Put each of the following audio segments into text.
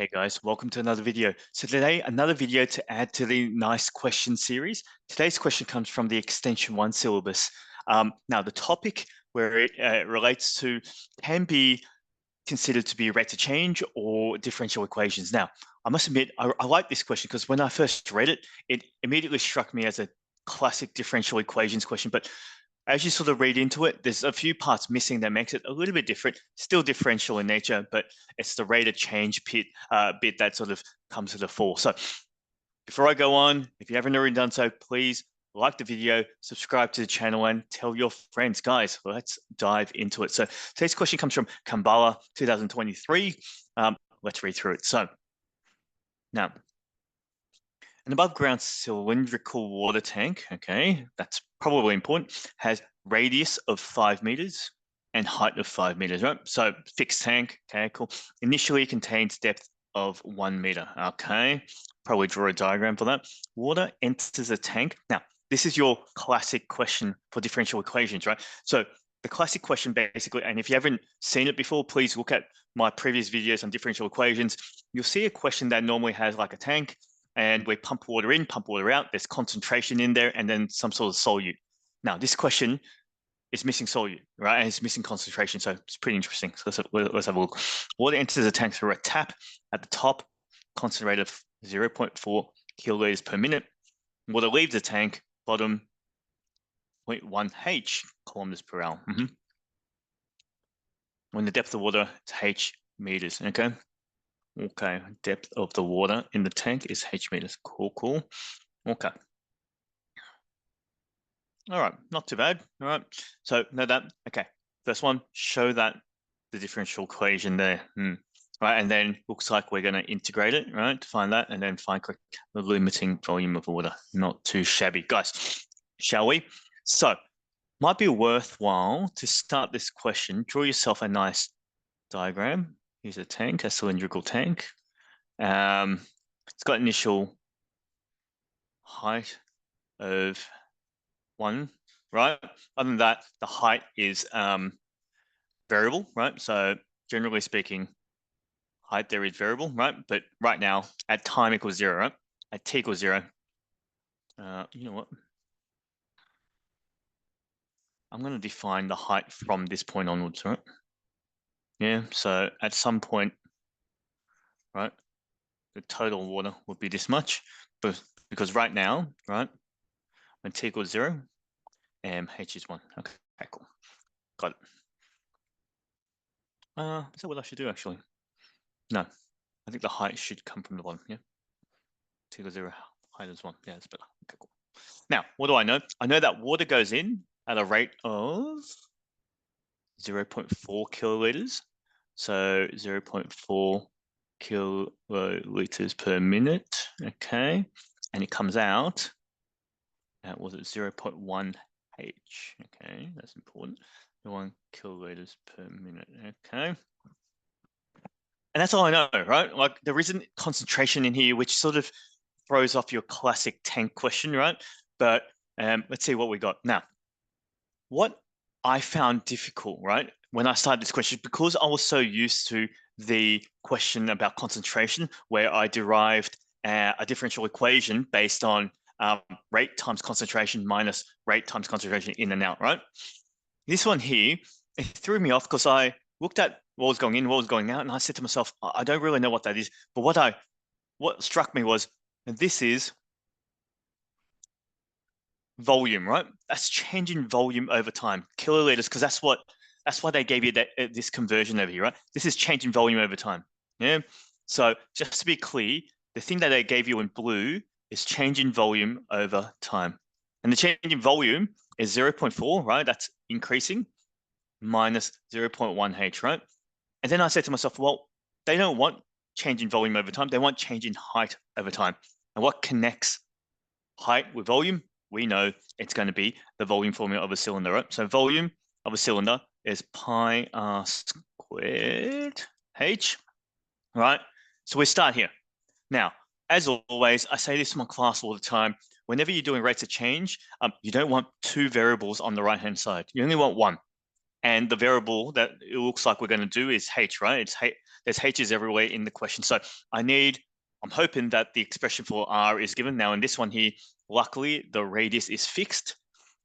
Hey guys, welcome to another video. So today, another video to add to the nice question series. Today's question comes from the Extension 1 syllabus. Now, the topic where it relates to can be considered to be rate of change or differential equations. Now, I must admit, I like this question because when I first read it, it immediately struck me as a classic differential equations question, but as you sort of read into it, there's a few parts missing that makes it a little bit different, still differential in nature, but it's the rate of change bit that sort of comes to the fore. So before I go on, if you haven't already done so, please like the video, subscribe to the channel, and tell your friends. Guys, let's dive into it. So today's question comes from Kambala 2023. Let's read through it. So now, an above ground cylindrical water tank, okay, that's probably important, has radius of 5 meters and height of 5 meters, right? So fixed tank, okay, cool. Initially contains depth of 1 meter, okay. Probably draw a diagram for that. Water enters a tank. Now, this is your classic question for differential equations, right? So the classic question basically, and if you haven't seen it before, please look at my previous videos on differential equations. You'll see a question that normally has like a tank, and we pump water in, pump water out. There's concentration in there, and then some sort of solute. Now, this question is missing solute, right? And it's missing concentration, so it's pretty interesting. So let's have a look. Water enters the tank through a tap at the top, concentrated of 0.4 kiloliters per minute. Water leaves the tank, bottom 0.1 H kilometers per hour. When the depth of water is H meters, okay? Okay, depth of the water in the tank is H meters. Cool. Okay. All right, not too bad. All right, so know that. Okay, first one, show that the differential equation there. Right, and then looks like we're going to integrate it, right, to find that, and then find the limiting volume of water. Not too shabby, guys. Shall we? So, might be worthwhile to start this question. Draw yourself a nice diagram. Here's a tank, a cylindrical tank. It's got initial height of 1, right? Other than that, the height is variable, right? So generally speaking, height there is variable, right? But right now, at time equals 0, right? At t equals 0, you know what? I'm going to define the height from this point onwards, right? Yeah, so at some point, right, the total water would be this much, but because right now, right, when t equals 0, h is 1. Okay, cool. Got it. Is that what I should do, actually? No, I think the height should come from the bottom, yeah? T equals 0, height is 1. Yeah, that's better. Okay, cool. Now, what do I know? I know that water goes in at a rate of 0.4 kiloliters. So 0.4 kiloliters per minute, okay? And it comes out, was it 0.1 H, okay? That's important. 1 kiloliters per minute, okay? And that's all I know, right? Like there isn't concentration in here, which sort of throws off your classic tank question, right? But let's see what we got. Now, what I found difficult, right, when I started this question, because I was so used to the question about concentration, where I derived a differential equation based on rate times concentration minus rate times concentration in and out, right? This one here, it threw me off because I looked at what was going in, what was going out, and I said to myself, I don't really know what that is. But what struck me was, this is volume, right? That's changing volume over time, kiloliters, because that's why they gave you this conversion over here, right? This is changing volume over time. Yeah. So just to be clear, the thing that they gave you in blue is changing volume over time, and the change in volume is 0.4, right? That's increasing, minus 0.1 H, right? And then I said to myself, well, they don't want change in volume over time. They want change in height over time. And what connects height with volume? We know it's going to be the volume formula of a cylinder, right? So volume of a cylinder is pi r squared H, right? So we start here. Now, as always, I say this to my class all the time. Whenever you're doing rates of change, you don't want two variables on the right-hand side. You only want one. And the variable that it looks like we're going to do is h, right? It's h. There's h's everywhere in the question. So I'm hoping that the expression for r is given. Now in this one here, luckily the radius is fixed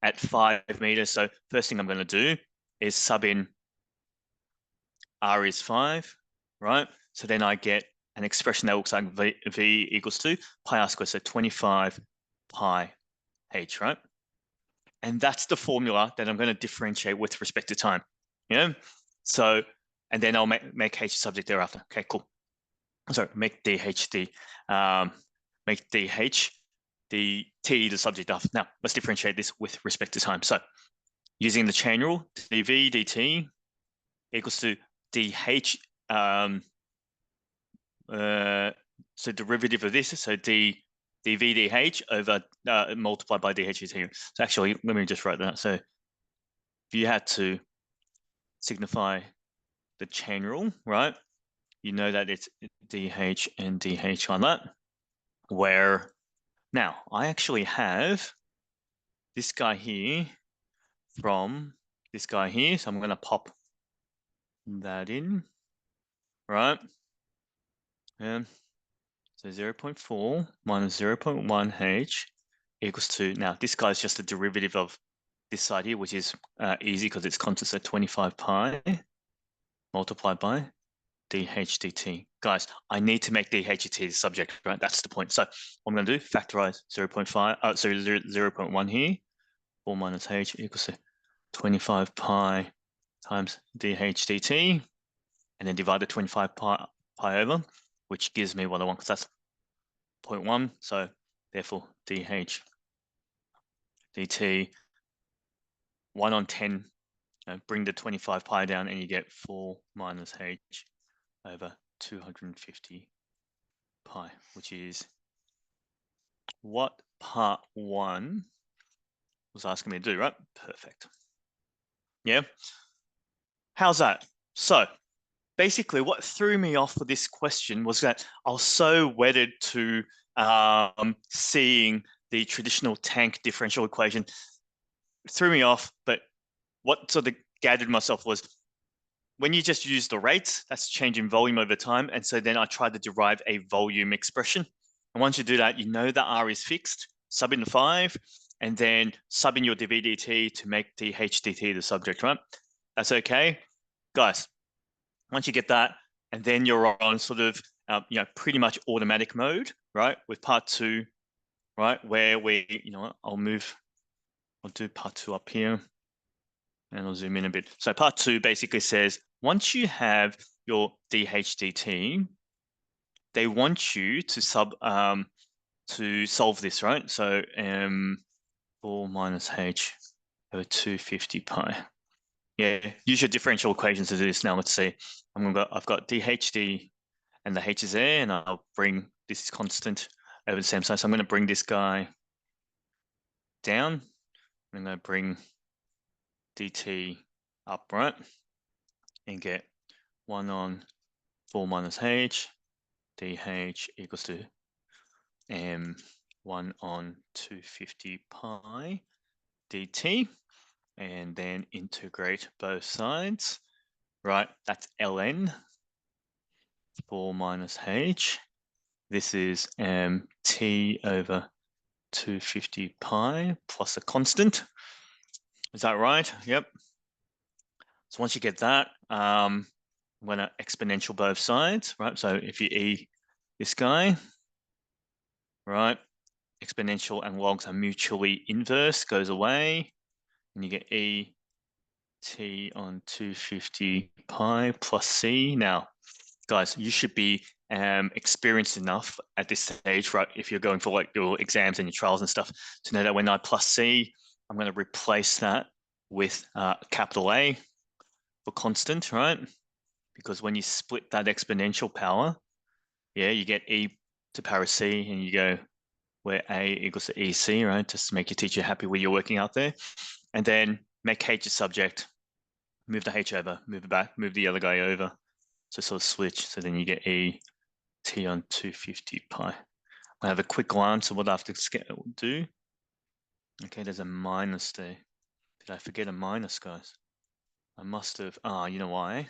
at 5 meters. So first thing I'm going to do is sub in r is 5, right? So then I get an expression that looks like v equals to pi r squared, so 25 pi h, right? And that's the formula that I'm going to differentiate with respect to time. Yeah. So, and then I'll make h subject thereafter. Okay, cool. Sorry, make dh make dh dt the subject after. Now let's differentiate this with respect to time. So using the chain rule, dv dt equals to dh. So derivative of this, so dv dh over multiplied by dh dt. So actually, let me just write that. So if you had to signify the chain rule, right? You know that it's dh and dh on that. Where now I actually have this guy here from this guy here, so I'm going to pop that in, right? So 0.4 minus 0.1 h equals to, now this guy is just a derivative of this side here, which is easy because it's constant, so 25 pi multiplied by dh dt. Guys, I need to make dh dt the subject, right? That's the point. So what I'm going to do, factorize 0.1 here, 4 minus h equals to 25 pi times dh dt, and then divide the 25 pi over, which gives me what I want, because that's 0.1. So therefore, dh dt 1 on 10, bring the 25 pi down, and you get 4 minus h over 250 pi, which is what part 1 was asking me to do, right? Perfect. Yeah. How's that? So basically what threw me off for this question was that I was so wedded to seeing the traditional tank differential equation. It threw me off, but what sort of gathered myself was when you just use the rates, that's changing volume over time. And so then I tried to derive a volume expression. And once you do that, you know that R is fixed, sub in 5, and then sub in your dv dt to make dh dt the subject, right? That's okay. Guys, once you get that, and then you're on sort of, pretty much automatic mode, right? With part 2, right? Where I'll do part 2 up here. And I'll zoom in a bit. So part 2 basically says, once you have your dh dt, they want you to solve this, right? So 4 minus h over 250 pi. Yeah, use your differential equations to do this. Now let's see. I've got dHd, and the h is there, and I'll bring this constant over the same side. So I'm going to bring this guy down. I'm going to bring dt up, right? And get 1 on 4 minus h dh equals to 1 on 250 pi dt, and then integrate both sides, right? That's ln 4 minus h. This is t over 250 pi plus a constant. Is that right? Yep. So once you get that, I'm going to exponential both sides, right? So if you e this guy, right, exponential and logs are mutually inverse, goes away, and you get e t on 250 pi plus c. Now, guys, you should be experienced enough at this stage, right, if you're going for like your exams and your trials and stuff, to know that when I plus c, I'm going to replace that with capital A for constant, right? Because when you split that exponential power, yeah, you get e to power c, and you go where a equals to ec, right? Just to make your teacher happy where you're working out there. And then make h a subject, move the h over, move it back, move the other guy over. So sort of switch. So then you get e t on 250 pi. I have a quick glance of what I have to do. Okay, there's a minus there. Did I forget a minus, guys? I must have, you know why?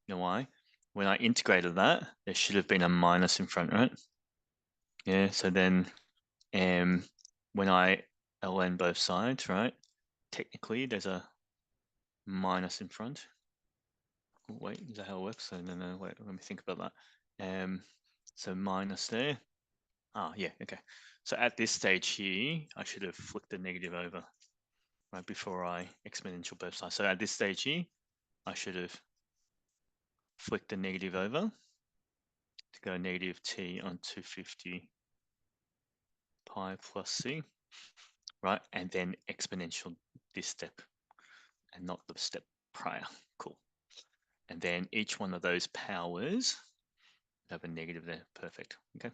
You know why? When I integrated that, there should have been a minus in front, right? Yeah, so then when I ln both sides, right? Technically, there's a minus in front. Oh, wait, is that how it works? So no, wait, let me think about that. So minus there. Yeah, okay. So at this stage here, I should have flicked the negative over, right, before I exponential both sides. So at this stage here, I should have flicked the negative over to go negative t on 250 pi plus c, right? And then exponential this step and not the step prior. Cool. And then each one of those powers have a negative there. Perfect. Okay.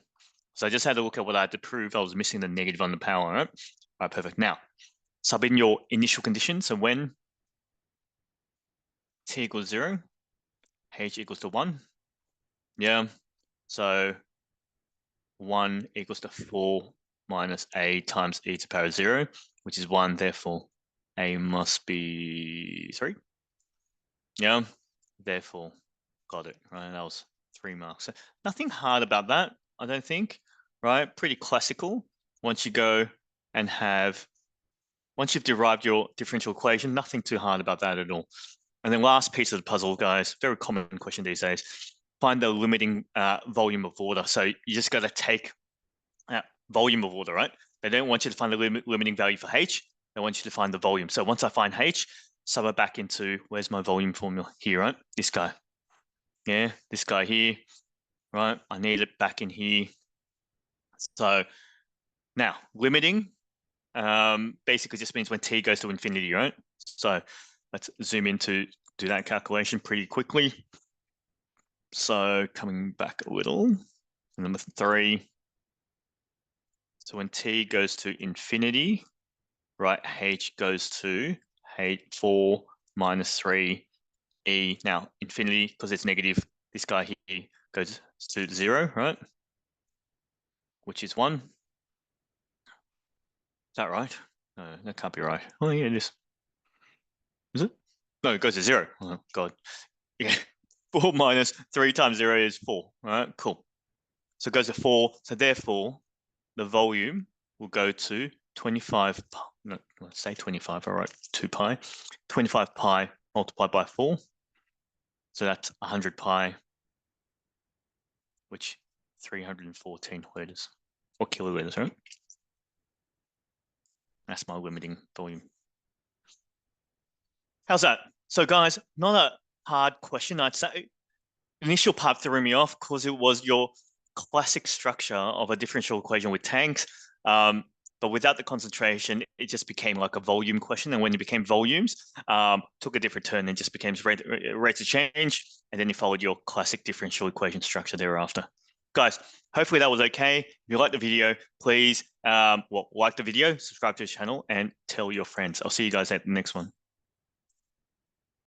So I just had to look at what I had to prove. I was missing the negative on the power, right? All right, perfect. Now, sub in your initial condition. So when t equals 0, h equals to 1. Yeah. So 1 equals to 4 minus a times e to the power 0, which is 1. Therefore, a must be 3. Yeah. Therefore, got it. Right. That was 3 marks. So nothing hard about that, I don't think. Right. Pretty classical. Once you go and once you've derived your differential equation, nothing too hard about that at all. And then last piece of the puzzle, guys, very common question these days, find the limiting volume of water. So you just got to take volume of water, right? They don't want you to find the limiting value for H. They want you to find the volume. So once I find H, sub it back into, where's my volume formula? Here, right? This guy. Yeah, this guy here, right? I need it back in here. So now limiting basically just means when t goes to infinity, right? So let's zoom in to do that calculation pretty quickly. So coming back a little, number 3. So when t goes to infinity, right, h goes to 4 minus 3 e. Now infinity, because it's negative, this guy here goes to 0, right? Which is 1. Is that right? No, that can't be right. Oh yeah, it is. Is it? No, it goes to 0. Oh God. Yeah. 4 minus 3 times 0 is 4. All right, cool. So it goes to 4. So therefore, the volume will go to 25. No, let's say 25. All right, 2 pi. 25 pi multiplied by 4. So that's 100 pi, which 314 liters or kiloliters, right? That's my limiting volume. How's that? So guys, not a hard question, I'd say. Initial part threw me off because it was your classic structure of a differential equation with tanks. But without the concentration, it just became like a volume question. And when it became volumes, took a different turn and just became rates of change. And then you followed your classic differential equation structure thereafter. Guys, hopefully that was okay. If you like the video, please like the video, subscribe to the channel, and tell your friends. I'll see you guys at the next one.